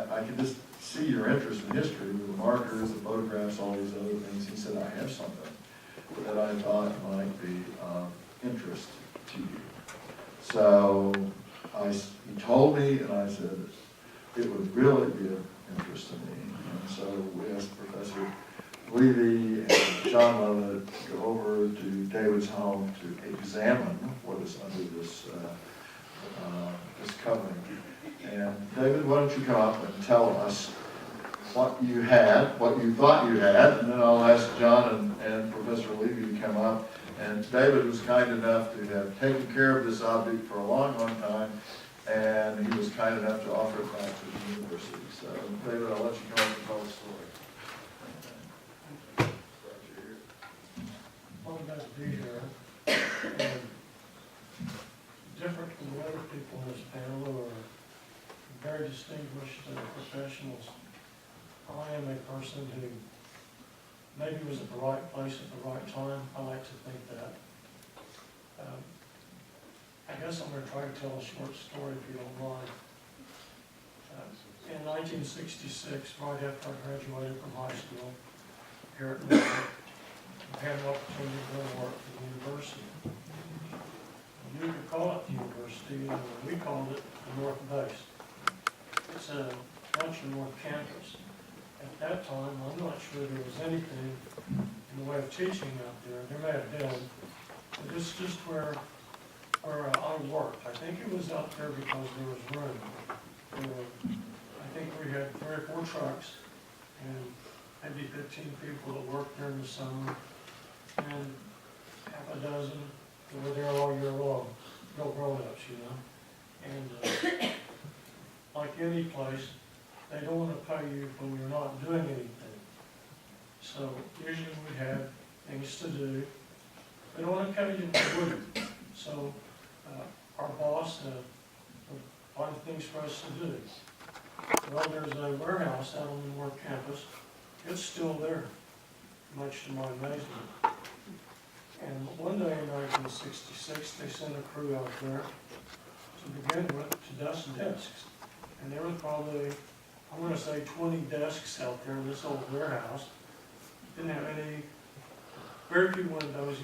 I could just see your interest in history with the markers, the photographs, all these other things. He said, I have something that I thought might be of interest to you. So he told me, and I said, it would really be of interest to me. And so we asked Professor Levy and John Lovett to go over to David's home to examine what is under this this covering. And David, why don't you come up and tell us what you had, what you thought you had, and then I'll ask John and Professor Levy to come up. And David was kind enough to have taken care of this object for a long, long time, and he was kind enough to offer it back to the university. So, David, I'll let you come up and tell the story. Well, I'm glad to be here. And different from the other people in this panel who are very distinguished professionals, I am a person who maybe was at the right place at the right time. I like to think that. I guess I'm going to try to tell a short story if you don't mind. In 1966, right after I graduated from high school here at Norfolk, I had an opportunity to go to work for the university. You could call it the university, and we called it the North Base. It's a bunch of North Campus. At that time, I'm not sure there was anything in the way of teaching out there. There may have been, but it's just where I worked. I think it was out there because there was room. I think we had 3 or 4 trucks and maybe 15 people that worked there in the summer, and half a dozen that were there all year long, no grown-ups, you know. And like any place, they don't want to pay you when you're not doing anything. So usually we have things to do. They don't want to pay you when you wouldn't. So our boss would find things for us to do. Well, there's a warehouse out on the North Campus. It's still there, much to my amazement. And one day in 1966, they sent a crew out there to begin with to dust desks. And there were probably, I'm going to say 20 desks out there in this old warehouse. Didn't have any, very few windows,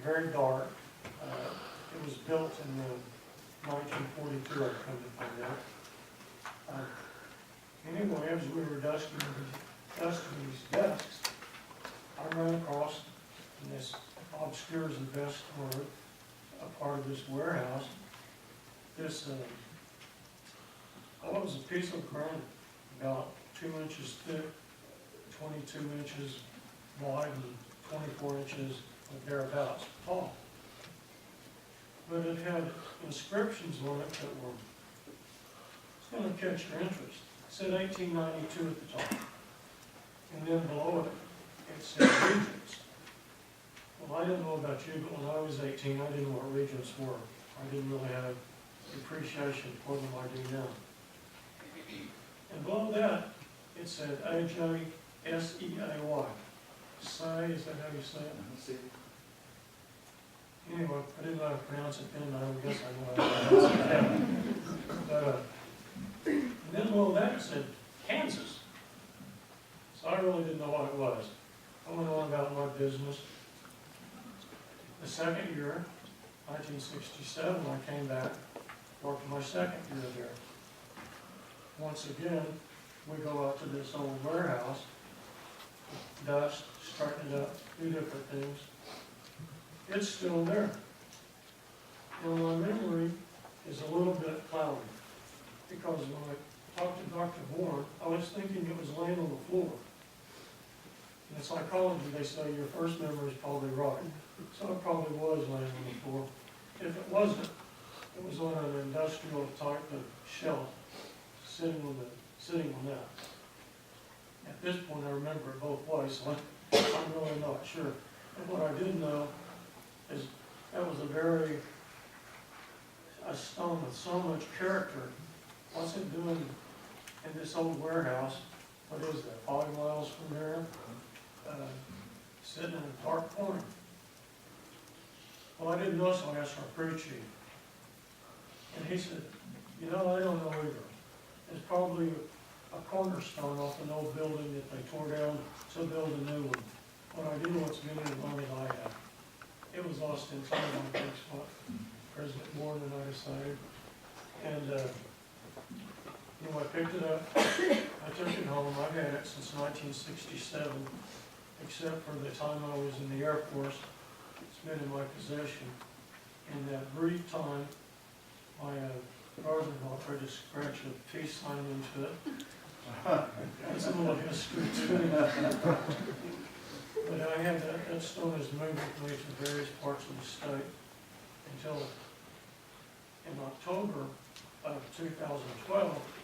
very dark. It was built in 1942, I've come to find out. Anyway, as we were dusting these desks, I ran across, and this obscures the best word, a part of this warehouse, this, it was a piece of granite, about 2 inches thick, 22 inches wide, and 24 inches or thereabouts tall. But it had inscriptions on it that were, it's going to catch your interest. It said 1892 at the top. And then below it, it said Regents. Well, I didn't know about you, but when I was 18, I didn't know what Regents were. I didn't really have appreciation for them I do now. And below that, it said A-J-S-E-A-Y. Say, is that how you say it? Anyway, I didn't know how to pronounce it then, I guess I know how to pronounce it now. But, and then below that it said Kansas. So I really didn't know what it was. I went on about my business. The second year, 1967, I came back, worked my second year there. Once again, we go out to this old warehouse, dust, straighten it up, do different things. It's still there. Now my memory is a little bit cloudy, because when I talked to Dr. Boren, I was thinking it was laying on the floor. In psychology, they say your first memory is probably right. So it probably was laying on the floor. If it wasn't, it was on an industrial type of shelf, sitting on that. At this point, I remember it both ways, so I'm really not sure. But what I did know is that was a stone with so much character. What's it doing in this old warehouse? What is that, 5 miles from here? Sitting in a dark corner. Well, I didn't know, so I asked our crew chief. And he said, you know, I don't know either. It's probably a cornerstone off an old building that they tore down to build a new one. What I didn't know what's been in the money I have. It was lost in time, I think, is what President Boren and I decided. And, I picked it up, I took it home, I've had it since 1967, except for the time I was in the Air Force. It's been in my possession. In that brief time, my brother-in-law tried to scratch a peace sign into it. That's a little history too. But I had that stone has moved with me to various parts of the state until in October of 2012,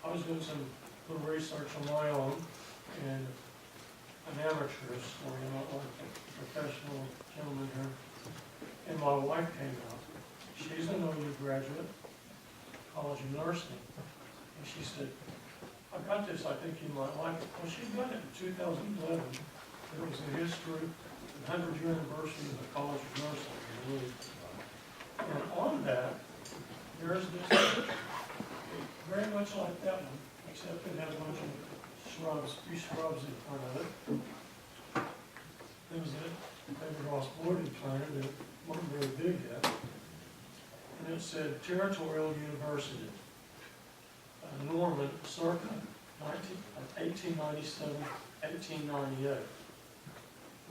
I was doing some little research on my own, and an amateur historian, not like a professional gentleman here, and my wife came out. She's an OU graduate, College of Nursing, and she said, I got this, I think you might like it. Well, she got it in 2011. It was the history, the 100th anniversary of the College of Nursing, I believe. And on that, there's this, very much like that one, except it has a bunch of shrubs, few shrubs in front of it. There was a David Ross Boyd planted that wasn't very big yet. And it said Territorial University, Norman, circa 1897, 1898.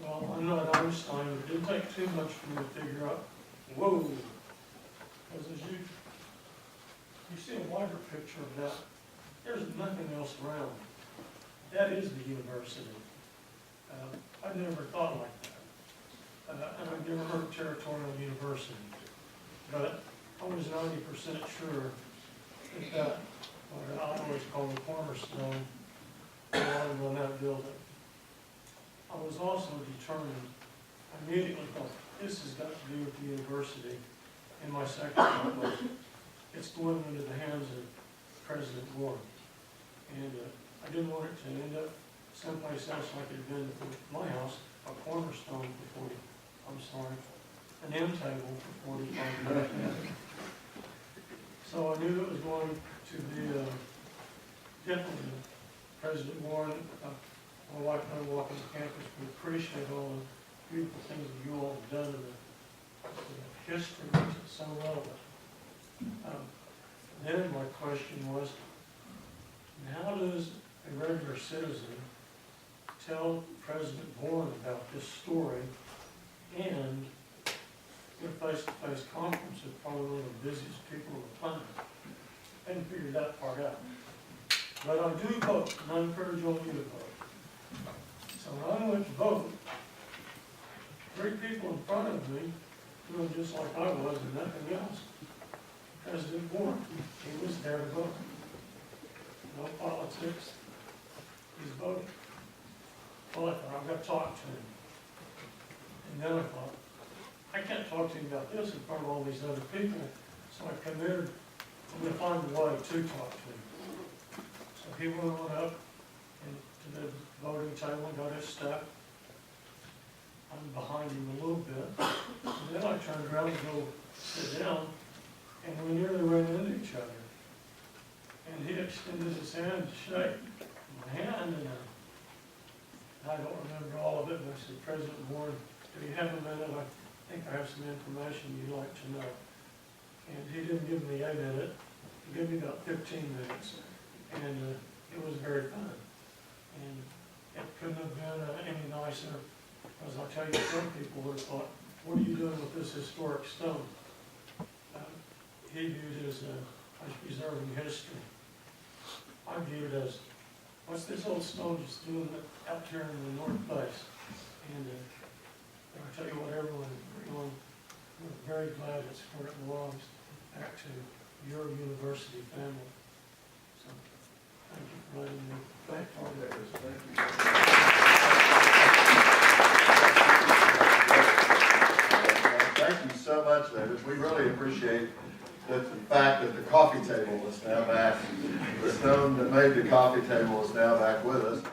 Well, I'm not Einstein, it didn't take too much for me to figure out, whoa, because as you see a wider picture of that, there's nothing else around. That is the university. I never thought like that. And I've never heard of Territorial University. But I was 90% sure that what I always call the cornerstone belonged on that building. I was also determined, I immediately thought, this has got to do with the university. And my second thought was, it's going into the hands of President Boren. And I didn't want it to end up someplace else like it had been for my house, a cornerstone for 40, I'm sorry, an end table for 45 years. So I knew it was going to be definitely President Boren. My wife and I walking the campus, we appreciate all the beautiful things that you all have done in the history, which is so relevant. Then my question was, how does a regular citizen tell President Boren about this story and get a face-to-face conference with probably one of the busiest people on the planet? I hadn't figured that part out. But I do vote, and I encourage all you to vote. So when I went to vote, 3 people in front of me doing just like I was and nothing else. President Boren, he was there to vote. No politics, he's voting. Well, I thought, I've got to talk to him. And then I thought, I can't talk to him about this in front of all these other people. So I committed, I'm going to find a way to talk to him. So he went on up to the voting table and got his stuff. I'm behind him a little bit. And then I turned around to go sit down, and we nearly ran into each other. And he extended his hand to shake my hand, and I don't remember all of it, but I said, President Boren, do you have a minute? I think I have some information you'd like to know. And he didn't give me a minute, he gave me about 15 minutes, and it was very fun. And it couldn't have been any nicer, because I'll tell you, some people would have thought, what are you doing with this historic stone? He viewed it as preserving history. I view it as, what's this old stone just doing out here in the north face? And I'll tell you what, everyone, we're very glad it's where it belongs, back to your university family. So, thank you for letting me. Thank you. Thank you so much, David. We really appreciate the fact that the coffee table is now back. The stone that made the coffee table is now back with us.